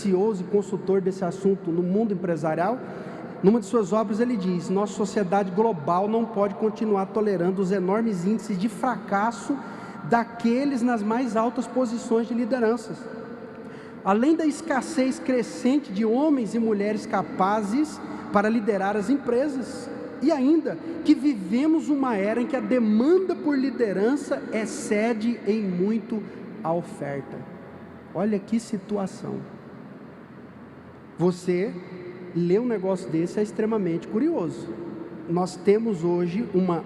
e consultor desse assunto no mundo empresarial. Numa de suas obras ele diz: nossa sociedade global não pode continuar tolerando os enormes índices de fracasso daqueles nas mais altas posições de lideranças. Além da escassez crescente de homens e mulheres capazes para liderar as empresas, e ainda que vivemos uma era em que a demanda por liderança excede em muito a oferta. Olha que situação. Você ler um negócio desse é extremamente curioso. Nós temos hoje uma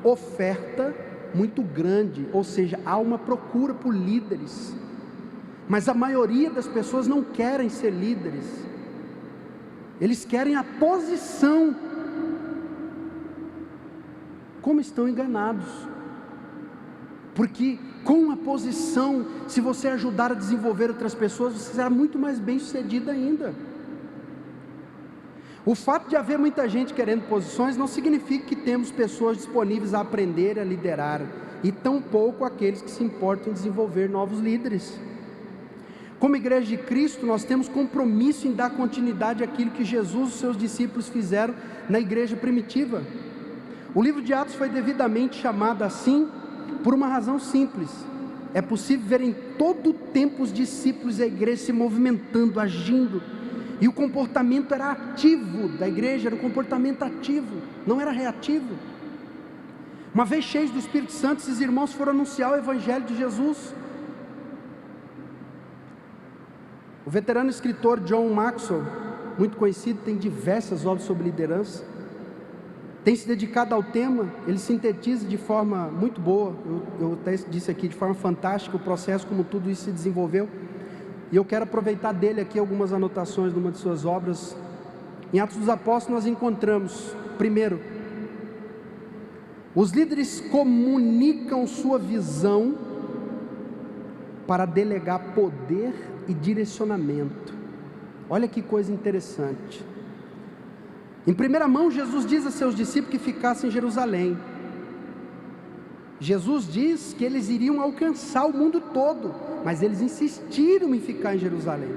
oferta muito grande, ou seja, há uma procura por líderes, mas a maioria das pessoas não querem ser líderes, eles querem a posição. Como estão enganados, porque com a posição, se você ajudar a desenvolver outras pessoas, você será muito mais bem sucedido ainda. O fato de haver muita gente querendo posições não significa que temos pessoas disponíveis a aprender e a liderar, e tampouco aqueles que se importam em desenvolver novos líderes. Como igreja de Cristo, nós temos compromisso em dar continuidade àquilo que Jesus e os seus discípulos fizeram na igreja primitiva. O livro de Atos foi devidamente chamado assim por uma razão simples: é possível ver em todo o tempo os discípulos e a igreja se movimentando, agindo, e o comportamento era ativo da igreja, era um comportamento ativo, não era reativo. Uma vez cheios do Espírito Santo, esses irmãos foram anunciar o Evangelho de Jesus. O veterano escritor John Maxwell, muito conhecido, tem diversas obras sobre liderança, tem se dedicado ao tema. Ele sintetiza de forma muito boa, eu até disse aqui, de forma fantástica, o processo como tudo isso se desenvolveu, e eu quero aproveitar dele aqui algumas anotações de uma de suas obras. Em Atos dos Apóstolos nós encontramos, primeiro, os líderes comunicam sua visão para delegar poder e direcionamento. Olha que coisa interessante. Em primeira mão, Jesus diz a seus discípulos que ficassem em Jerusalém. Jesus diz que eles iriam alcançar o mundo todo, mas eles insistiram em ficar em Jerusalém.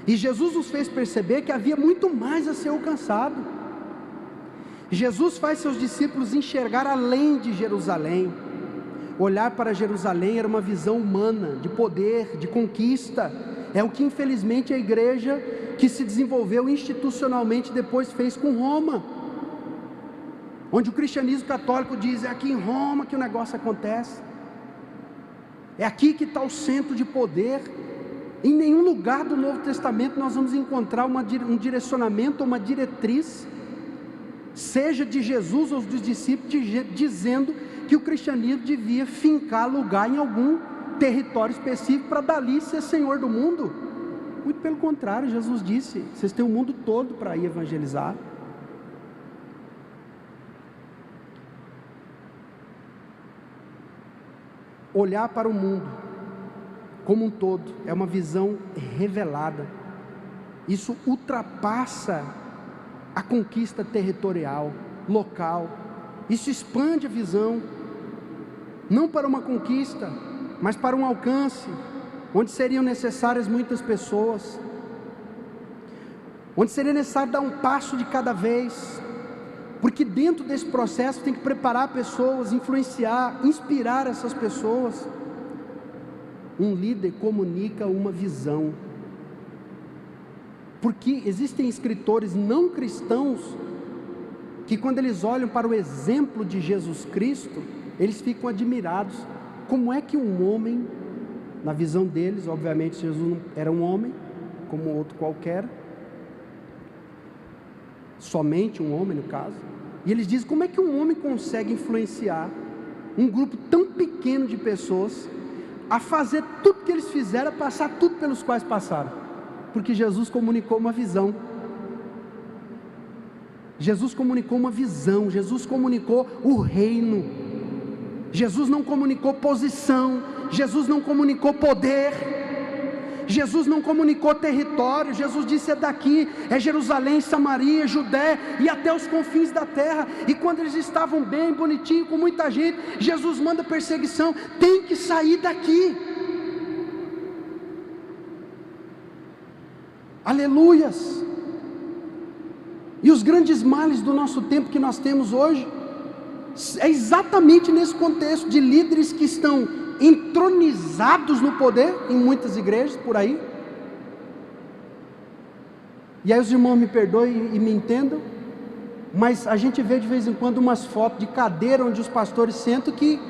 E Jesus nos fez perceber que havia muito mais a ser alcançado. Jesus faz seus discípulos enxergar além de Jerusalém. Olhar para Jerusalém era uma visão humana, de poder, de conquista. É o que infelizmente a igreja que se desenvolveu institucionalmente depois fez com Roma, onde o cristianismo católico diz: é aqui em Roma que o negócio acontece, é aqui que está o centro de poder. Em nenhum lugar do Novo Testamento nós vamos encontrar um direcionamento, uma diretriz, seja de Jesus ou dos discípulos, dizendo que o cristianismo devia fincar lugar em algum território específico para dali ser senhor do mundo. Muito pelo contrário, Jesus disse: vocês têm o mundo todo para ir evangelizar. Olhar para o mundo como um todo é uma visão revelada. Isso ultrapassa a conquista territorial, local. Isso expande a visão, não para uma conquista, mas para um alcance, onde seriam necessárias muitas pessoas, onde seria necessário dar um passo de cada vez, porque dentro desse processo tem que preparar pessoas, influenciar, inspirar essas pessoas. Um líder comunica uma visão, porque existem escritores não cristãos que, quando eles olham para o exemplo de Jesus Cristo, eles ficam admirados. Como é que um homem, na visão deles, obviamente Jesus não era um homem como outro qualquer, somente um homem no caso, e eles dizem: como é que um homem consegue influenciar um grupo tão pequeno de pessoas a fazer tudo que eles fizeram, a passar tudo pelos quais passaram? Porque Jesus comunicou uma visão. Jesus comunicou uma visão, Jesus comunicou o reino. Jesus não comunicou posição, Jesus não comunicou poder, Jesus não comunicou território. Jesus disse: é daqui, é Jerusalém, Samaria, Judéia e até os confins da terra. E quando eles estavam bem, bonitinho, com muita gente, Jesus manda perseguição: tem que sair daqui. Aleluias! E os grandes males do nosso tempo que nós temos hoje, é exatamente nesse contexto de líderes que estão entronizados no poder, em muitas igrejas por aí. E aí os irmãos me perdoem e me entendam, mas a gente vê de vez em quando umas fotos de cadeira onde os pastores sentam que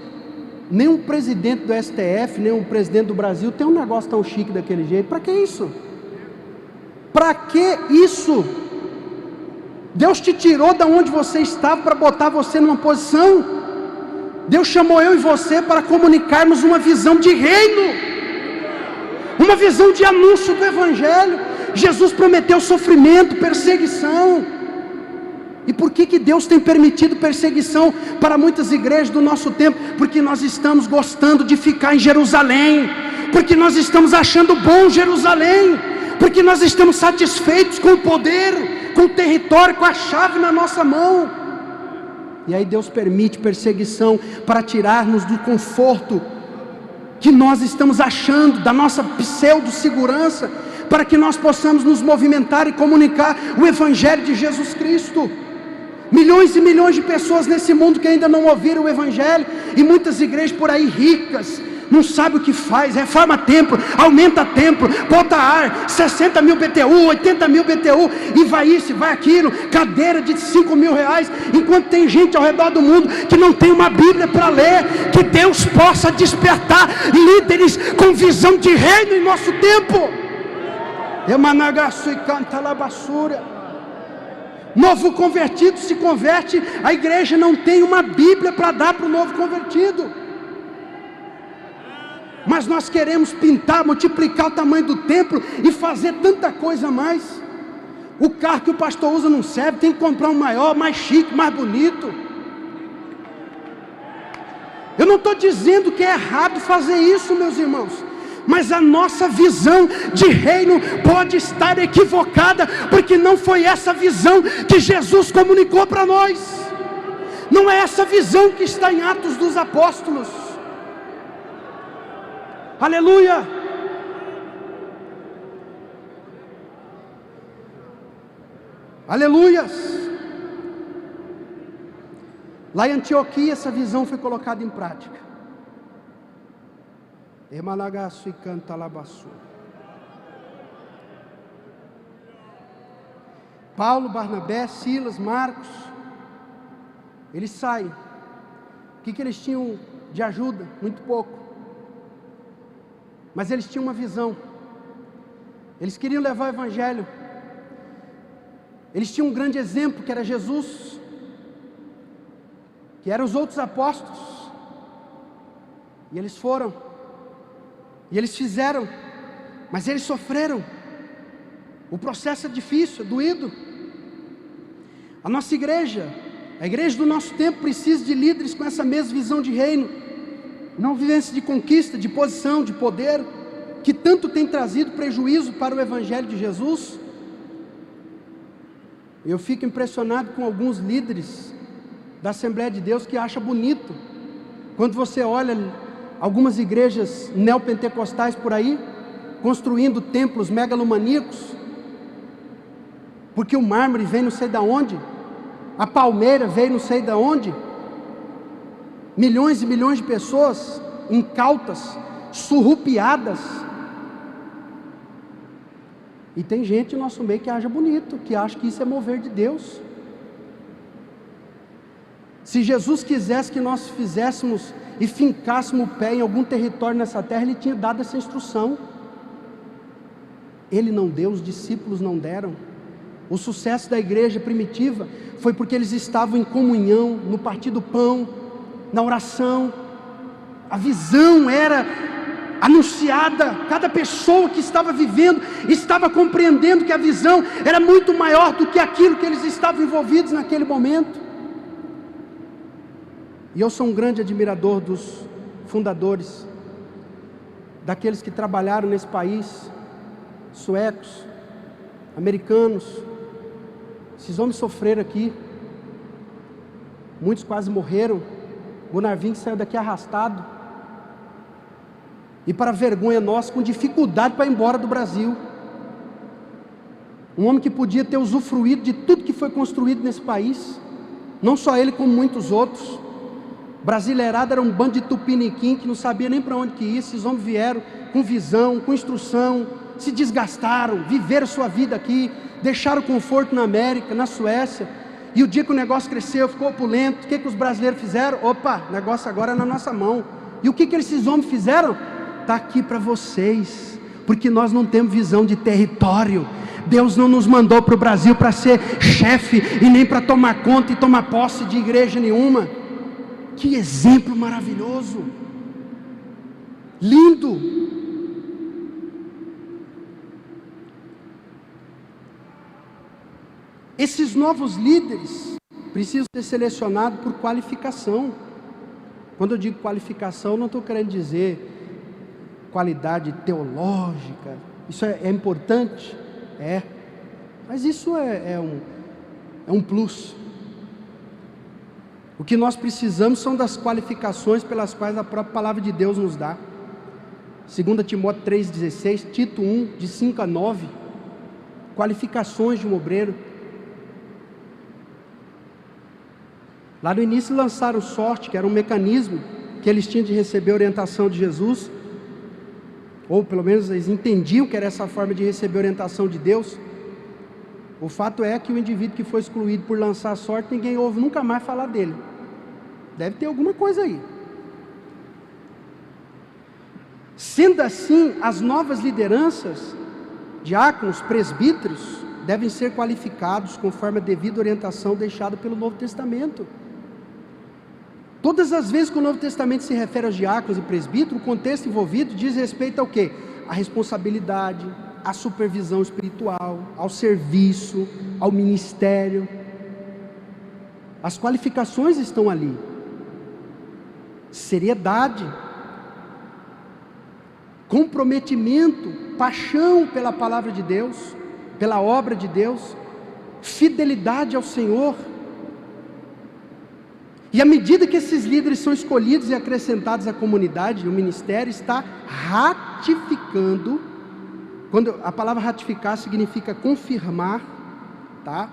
nenhum presidente do STF, nenhum presidente do Brasil tem um negócio tão chique daquele jeito. Para que isso? Para que isso? Deus te tirou da onde você estava para botar você numa posição. Deus chamou eu e você para comunicarmos uma visão de reino, uma visão de anúncio do Evangelho. Jesus prometeu sofrimento, perseguição. E por que Deus tem permitido perseguição para muitas igrejas do nosso tempo? Porque nós estamos gostando de ficar em Jerusalém, porque nós estamos achando bom Jerusalém, porque nós estamos satisfeitos com o poder, com o território, com a chave na nossa mão. E aí Deus permite perseguição para tirar-nos do conforto que nós estamos achando, da nossa pseudo-segurança, para que nós possamos nos movimentar e comunicar o Evangelho de Jesus Cristo. Milhões e milhões de pessoas nesse mundo que ainda não ouviram o Evangelho, e muitas igrejas por aí ricas, não sabe o que faz, reforma templo, aumenta templo, bota ar, 60 mil BTU, 80 mil BTU, e vai isso, vai aquilo, cadeira de 5 mil reais, enquanto tem gente ao redor do mundo que não tem uma Bíblia para ler. Que Deus possa despertar líderes com visão de reino em nosso tempo. Emanagaçu e canta labassura. Novo convertido se converte, a igreja não tem uma Bíblia para dar para o novo convertido. Mas nós queremos pintar, multiplicar o tamanho do templo e fazer tanta coisa a mais. O carro que o pastor usa não serve, tem que comprar um maior, mais chique, mais bonito. Eu não estou dizendo que é errado fazer isso, meus irmãos, mas a nossa visão de reino pode estar equivocada, porque não foi essa visão que Jesus comunicou para nós. Não é essa visão que está em Atos dos Apóstolos. Aleluia! Aleluias! Lá em Antioquia essa visão foi colocada em prática. Emalagaço e canta labaçu. Paulo, Barnabé, Silas, Marcos, eles saem. O que eles tinham de ajuda? Muito pouco. Mas eles tinham uma visão. Eles queriam levar o Evangelho. Eles tinham um grande exemplo, que era Jesus, que eram os outros apóstolos. E eles foram. E eles fizeram. Mas eles sofreram. O processo é difícil, é doído. A nossa igreja, a igreja do nosso tempo, precisa de líderes com essa mesma visão de reino. Não vivência de conquista, de posição, de poder, que tanto tem trazido prejuízo para o Evangelho de Jesus. Eu fico impressionado com alguns líderes da Assembleia de Deus que acham bonito, quando você olha algumas igrejas neopentecostais por aí, construindo templos megalomaníacos, porque o mármore vem não sei de onde, a palmeira veio não sei de onde. Milhões e milhões de pessoas incautas, surrupiadas. E tem gente no nosso meio que acha bonito, que acha que isso é mover de Deus. Se Jesus quisesse que nós fizéssemos e fincássemos o pé em algum território nessa terra, Ele tinha dado essa instrução. Ele não deu, os discípulos não deram. O sucesso da igreja primitiva foi porque eles estavam em comunhão, no partir do pão, na oração. A visão era anunciada, cada pessoa que estava vivendo, estava compreendendo que a visão era muito maior do que aquilo que eles estavam envolvidos naquele momento. E eu sou um grande admirador dos fundadores, daqueles que trabalharam nesse país, suecos, americanos. Esses homens sofreram aqui, muitos quase morreram. Gunnar Vink saiu daqui arrastado, e para vergonha nossa, com dificuldade para ir embora do Brasil. Um homem que podia ter usufruído de tudo que foi construído nesse país, não só ele como muitos outros. Brasileirada era um bando de tupiniquim que não sabia nem para onde que ia. Esses homens vieram com visão, com instrução, se desgastaram, viveram sua vida aqui, deixaram conforto na América, na Suécia, e o dia que o negócio cresceu, ficou opulento, o que os brasileiros fizeram? Opa, o negócio agora é na nossa mão. E o que esses homens fizeram? Está aqui para vocês, porque nós não temos visão de território. Deus não nos mandou para o Brasil para ser chefe, e nem para tomar conta e tomar posse de igreja nenhuma. Que exemplo maravilhoso, lindo. Esses novos líderes precisam ser selecionados por qualificação. Quando eu digo qualificação, não estou querendo dizer qualidade teológica. Isso é importante? Mas isso é um plus. O que nós precisamos são das qualificações pelas quais a própria palavra de Deus nos dá. 2 Timóteo 3,16, Tito 1, de 5 a 9, qualificações de um obreiro. Lá no início lançaram sorte, que era um mecanismo que eles tinham de receber a orientação de Jesus, ou pelo menos eles entendiam que era essa forma de receber a orientação de Deus. O fato é que o indivíduo que foi excluído por lançar sorte, ninguém ouve nunca mais falar dele. Deve ter alguma coisa aí. Sendo assim, as novas lideranças, diáconos, presbíteros, devem ser qualificados conforme a devida orientação deixada pelo Novo Testamento. Todas as vezes que o Novo Testamento se refere aos diáconos e presbíteros, o contexto envolvido diz respeito ao quê? A responsabilidade, à supervisão espiritual, ao serviço, ao ministério. As qualificações estão ali. Seriedade, comprometimento, paixão pela palavra de Deus, pela obra de Deus, fidelidade ao Senhor. E à medida que esses líderes são escolhidos e acrescentados à comunidade, o ministério está ratificando. Quando a palavra ratificar significa confirmar, tá?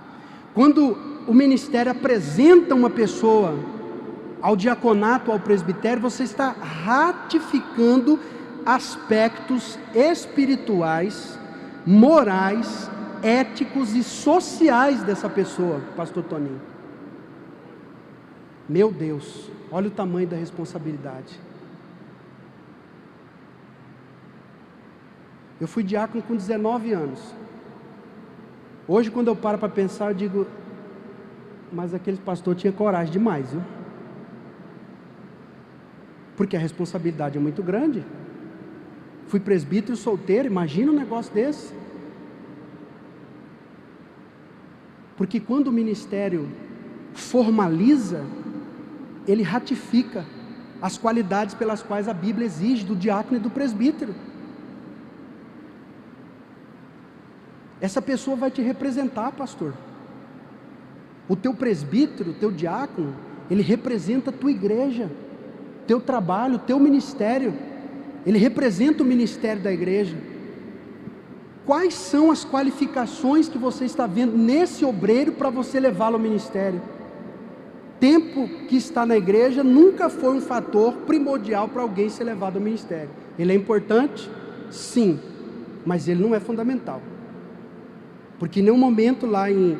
Quando o ministério apresenta uma pessoa ao diaconato, ao presbitério, você está ratificando aspectos espirituais, morais, éticos e sociais dessa pessoa, pastor Toninho. Meu Deus, olha o tamanho da responsabilidade. Eu fui diácono com 19 anos. Hoje, quando eu paro para pensar, eu digo, mas aquele pastor tinha coragem demais, viu? Porque a responsabilidade é muito grande. Fui presbítero solteiro, imagina um negócio desse. Porque quando o ministério formaliza, ele ratifica as qualidades pelas quais a Bíblia exige do diácono e do presbítero. Essa pessoa vai te representar, pastor. O teu presbítero, o teu diácono, ele representa a tua igreja, teu trabalho, teu ministério. Ele representa o ministério da igreja. Quais são as qualificações que você está vendo nesse obreiro para você levá-lo ao ministério? Tempo que está na igreja nunca foi um fator primordial para alguém ser levado ao ministério. Ele é importante? Sim, mas ele não é fundamental. Porque em nenhum momento lá em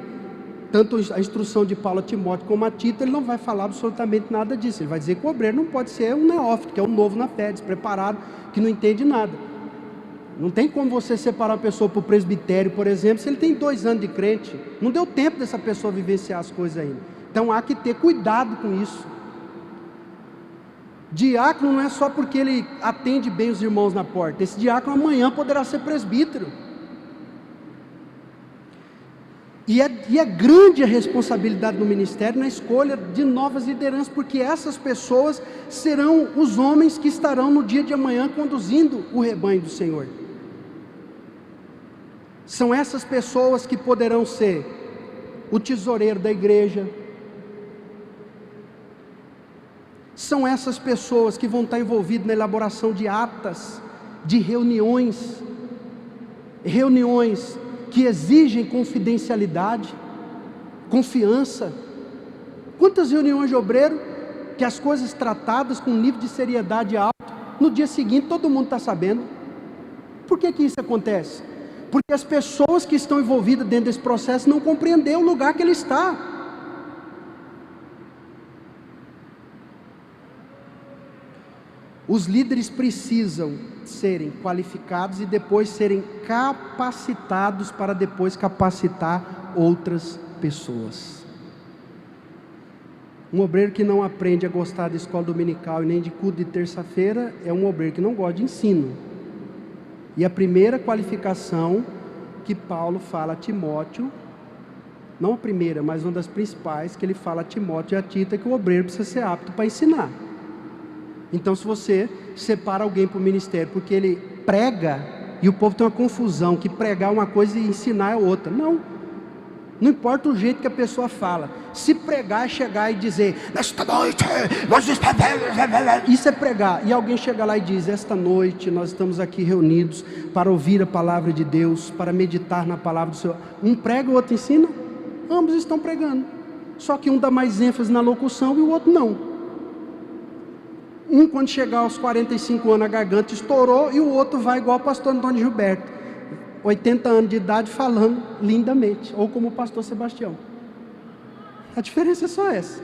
tanto a instrução de Paulo a Timóteo como a Tito, ele não vai falar absolutamente nada disso. Ele vai dizer que o obreiro não pode ser um neófito, que é um novo na fé, despreparado, que não entende nada. Não tem como você separar uma pessoa para o presbitério, por exemplo, se ele tem 2 anos de crente. Não deu tempo dessa pessoa vivenciar as coisas ainda. Então há que ter cuidado com isso. Diácono não é só porque ele atende bem os irmãos na porta. Esse diácono amanhã poderá ser presbítero. E é grande a responsabilidade do ministério na escolha de novas lideranças, porque essas pessoas serão os homens que estarão no dia de amanhã conduzindo o rebanho do Senhor. São essas pessoas que poderão ser o tesoureiro da igreja. São essas pessoas que vão estar envolvidas na elaboração de atas, de reuniões que exigem confidencialidade, confiança. Quantas reuniões de obreiro que as coisas tratadas com um nível de seriedade alto, no dia seguinte todo mundo está sabendo? Por que isso acontece? Porque as pessoas que estão envolvidas dentro desse processo não compreenderam o lugar que ele está. Os líderes precisam serem qualificados e depois serem capacitados para depois capacitar outras pessoas. Um obreiro que não aprende a gostar de escola dominical e nem de culto de terça-feira é um obreiro que não gosta de ensino. E a primeira qualificação que Paulo fala a Timóteo, não a primeira, mas uma das principais, que ele fala a Timóteo e a Tito, é que o obreiro precisa ser apto para ensinar. Então, se você separa alguém para o ministério porque ele prega, e o povo tem uma confusão, que pregar é uma coisa e ensinar é outra. Não importa o jeito que a pessoa fala. Se pregar é chegar e dizer, nesta noite, nós estamos... Isso é pregar. E alguém chega lá e diz, esta noite nós estamos aqui reunidos para ouvir a palavra de Deus, para meditar na palavra do Senhor. Um prega e o outro ensina. Ambos estão pregando. Só que um dá mais ênfase na locução e o outro não. Um, quando chegar aos 45 anos, a garganta estourou, e o outro vai igual o pastor Antônio Gilberto, 80 anos de idade, falando lindamente, ou como o pastor Sebastião. A diferença é só essa.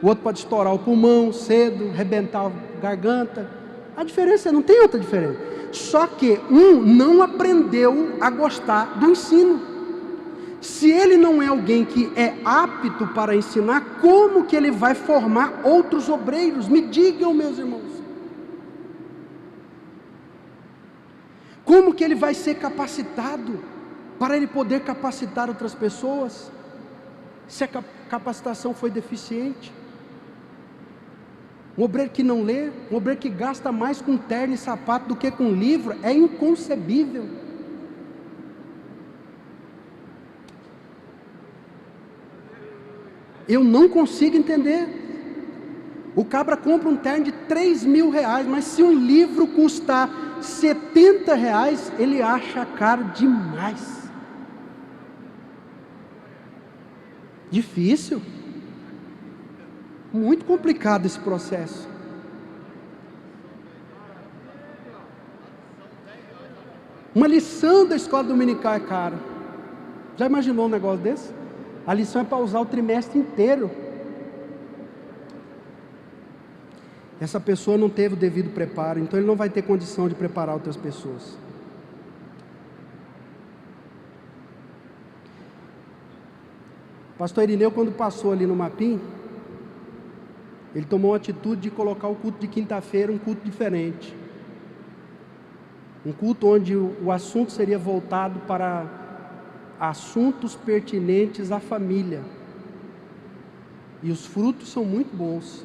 O outro pode estourar o pulmão cedo, arrebentar a garganta. A diferença não tem outra diferença. Só que um não aprendeu a gostar do ensino. Se ele não é alguém que é apto para ensinar, como que ele vai formar outros obreiros? Me digam, meus irmãos. Como que ele vai ser capacitado para ele poder capacitar outras pessoas? Se a capacitação foi deficiente. Um obreiro que não lê, um obreiro que gasta mais com terno e sapato do que com livro, é inconcebível. Eu não consigo entender. O cabra compra um terno de 3 mil reais, mas se um livro custar 70 reais, ele acha caro demais. Difícil. Muito complicado esse processo. Uma lição da escola dominical é cara. Já imaginou um negócio desse? A lição é para usar o trimestre inteiro. Essa pessoa não teve o devido preparo, então ele não vai ter condição de preparar outras pessoas. Pastor Irineu, quando passou ali no Mapim, ele tomou a atitude de colocar o culto de quinta-feira, um culto diferente. Um culto onde o assunto seria voltado para assuntos pertinentes à família. E os frutos são muito bons.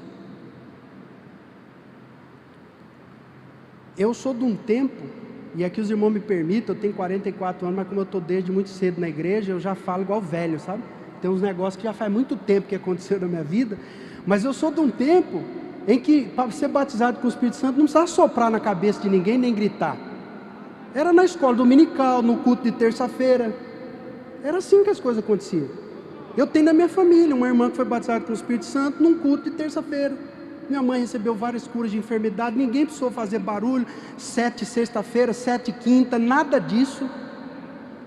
Eu sou de um tempo, e aqui os irmãos me permitem, eu tenho 44 anos, mas como eu estou desde muito cedo na igreja, eu já falo igual velho, sabe? Tem uns negócios que já faz muito tempo que aconteceu na minha vida, mas eu sou de um tempo em que, para ser batizado com o Espírito Santo, não precisava soprar na cabeça de ninguém, nem gritar. Era na escola dominical, no culto de terça-feira. Era assim que as coisas aconteciam. Eu tenho na minha família uma irmã que foi batizada com o Espírito Santo num culto de terça-feira. Minha mãe recebeu várias curas de enfermidade, ninguém precisou fazer barulho, 7 sexta-feira, 7 quinta, nada disso.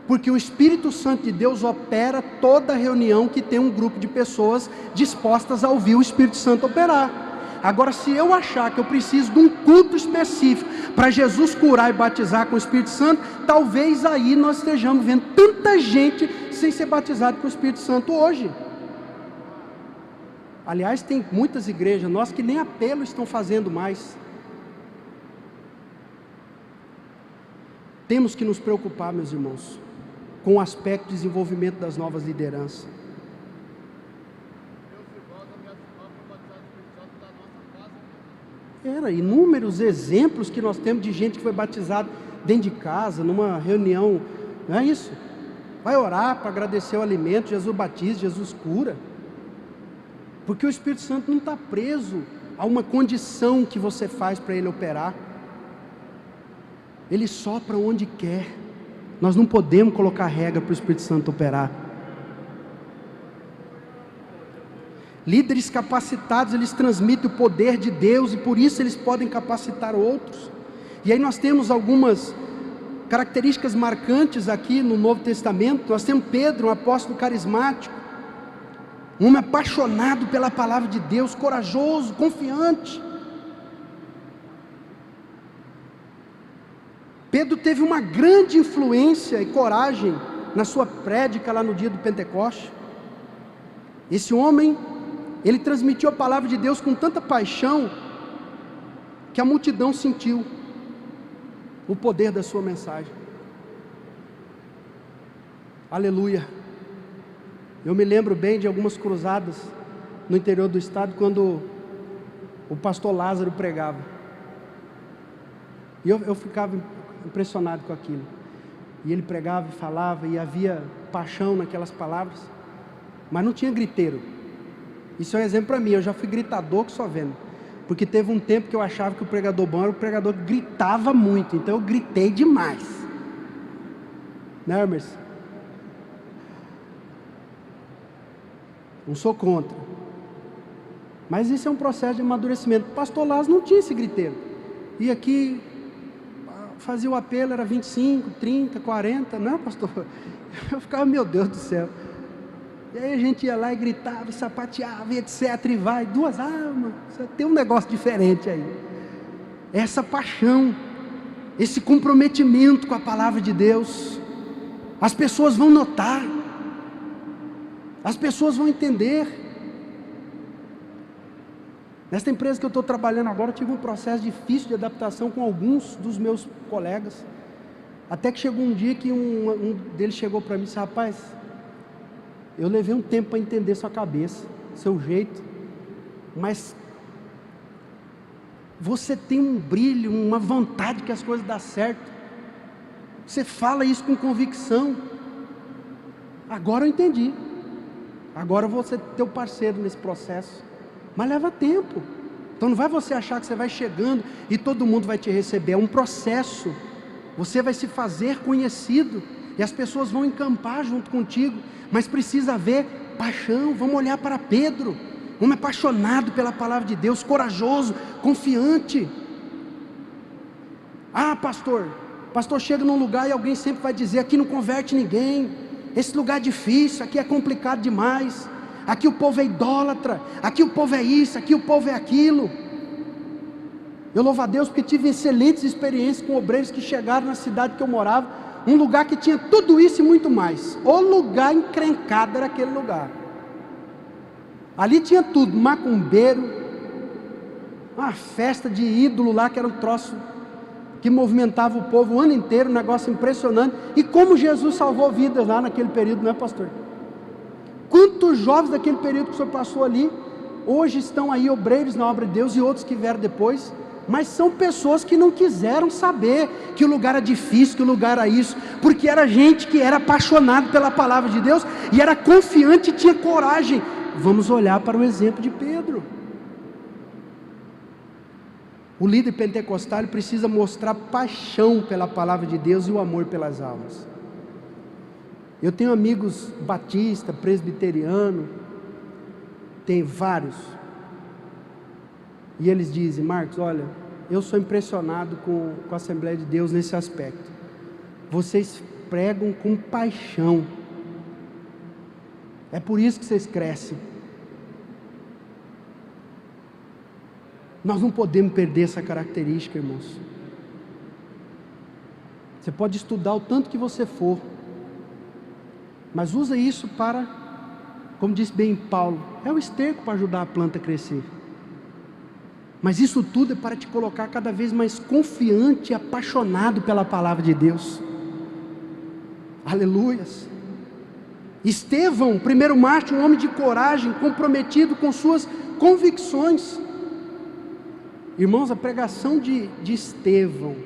Porque o Espírito Santo de Deus opera toda reunião que tem um grupo de pessoas dispostas a ouvir o Espírito Santo operar. Agora, se eu achar que eu preciso de um culto específico para Jesus curar e batizar com o Espírito Santo, talvez aí nós estejamos vendo tanta gente sem ser batizado com o Espírito Santo hoje. Aliás, tem muitas igrejas nossas que nem apelo estão fazendo mais. Temos que nos preocupar, meus irmãos, com o aspecto de desenvolvimento das novas lideranças. Inúmeros exemplos que nós temos de gente que foi batizada dentro de casa, numa reunião, não é isso? Vai orar para agradecer o alimento, Jesus batiza, Jesus cura. Porque o Espírito Santo não está preso a uma condição que você faz para ele operar. Ele sopra onde quer. Nós não podemos colocar regra para o Espírito Santo operar. Líderes capacitados, eles transmitem o poder de Deus e por isso eles podem capacitar outros. E aí nós temos algumas características marcantes aqui no Novo Testamento. Nós temos Pedro, um apóstolo carismático, um homem apaixonado pela palavra de Deus, corajoso, confiante. Pedro teve uma grande influência e coragem na sua prédica lá no dia do Pentecoste. Esse homem, ele transmitiu a palavra de Deus com tanta paixão, que a multidão sentiu o poder da sua mensagem. Aleluia. Eu me lembro bem de algumas cruzadas no interior do estado, quando o pastor Lázaro pregava. E eu ficava impressionado com aquilo. E ele pregava e falava, e havia paixão naquelas palavras, mas não tinha griteiro. Isso é um exemplo para mim. Eu já fui gritador que só vendo, porque teve um tempo que eu achava que o pregador bom era o pregador que gritava muito, então eu gritei demais, né, Hermes? Não sou contra, mas isso é um processo de amadurecimento. O pastor Lázaro não tinha esse griteiro, e aqui fazia o apelo, era 25, 30, 40, não, pastor? Eu ficava, meu Deus do céu. E aí a gente ia lá e gritava, e sapateava, e etc, e vai, duas almas, tem um negócio diferente aí. Essa paixão, esse comprometimento com a palavra de Deus, as pessoas vão notar, as pessoas vão entender. Nesta empresa que eu estou trabalhando agora, eu tive um processo difícil de adaptação com alguns dos meus colegas, até que chegou um dia que um deles chegou para mim e disse: rapaz, eu levei um tempo para entender sua cabeça, seu jeito, mas você tem um brilho, uma vontade que as coisas dão certo, você fala isso com convicção. Agora eu entendi, agora eu vou ser teu parceiro nesse processo, mas leva tempo. Então não vai você achar que você vai chegando e todo mundo vai te receber, é um processo. Você vai se fazer conhecido e as pessoas vão encampar junto contigo, mas precisa haver paixão. Vamos olhar para Pedro, um homem apaixonado pela palavra de Deus, corajoso, confiante. Ah, pastor chega num lugar e alguém sempre vai dizer: aqui não converte ninguém, esse lugar é difícil, aqui é complicado demais, aqui o povo é idólatra, aqui o povo é isso, aqui o povo é aquilo. Eu louvo a Deus porque tive excelentes experiências com obreiros que chegaram na cidade que eu morava, um lugar que tinha tudo isso e muito mais. O lugar encrencado era aquele lugar. Ali tinha tudo, macumbeiro, uma festa de ídolo lá, que era um troço que movimentava o povo o ano inteiro, um negócio impressionante. E como Jesus salvou vidas lá naquele período, não é, pastor? Quantos jovens daquele período que o senhor passou ali, hoje estão aí obreiros na obra de Deus, e outros que vieram depois, mas são pessoas que não quiseram saber que o lugar era difícil, que o lugar era isso, porque era gente que era apaixonado pela palavra de Deus, e era confiante e tinha coragem. Vamos olhar para o exemplo de Pedro. O líder pentecostal, ele precisa mostrar paixão pela palavra de Deus e o amor pelas almas. Eu tenho amigos batista, presbiteriano, tem vários, e eles dizem: Marcos, olha, eu sou impressionado com a Assembleia de Deus nesse aspecto. Vocês pregam com paixão, é por isso que vocês crescem. Nós não podemos perder essa característica, irmãos. Você pode estudar o tanto que você for, mas usa isso para, como disse bem Paulo, é o esterco para ajudar a planta a crescer. Mas isso tudo é para te colocar cada vez mais confiante e apaixonado pela palavra de Deus. Aleluias. Estevão, primeiro mártir, um homem de coragem, comprometido com suas convicções. Irmãos, a pregação de Estevão,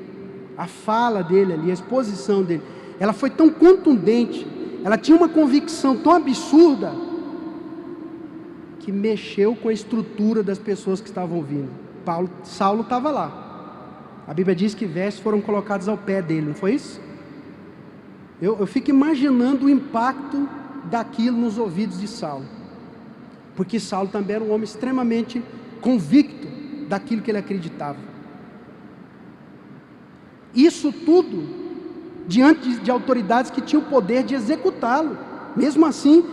a fala dele ali, a exposição dele, ela foi tão contundente, ela tinha uma convicção tão absurda, que mexeu com a estrutura das pessoas que estavam ouvindo. Saulo estava lá, a Bíblia diz que vestes foram colocados ao pé dele, não foi isso? Eu fico imaginando o impacto daquilo nos ouvidos de Saulo, porque Saulo também era um homem extremamente convicto daquilo que ele acreditava. Isso tudo diante de autoridades que tinham o poder de executá-lo. Mesmo assim,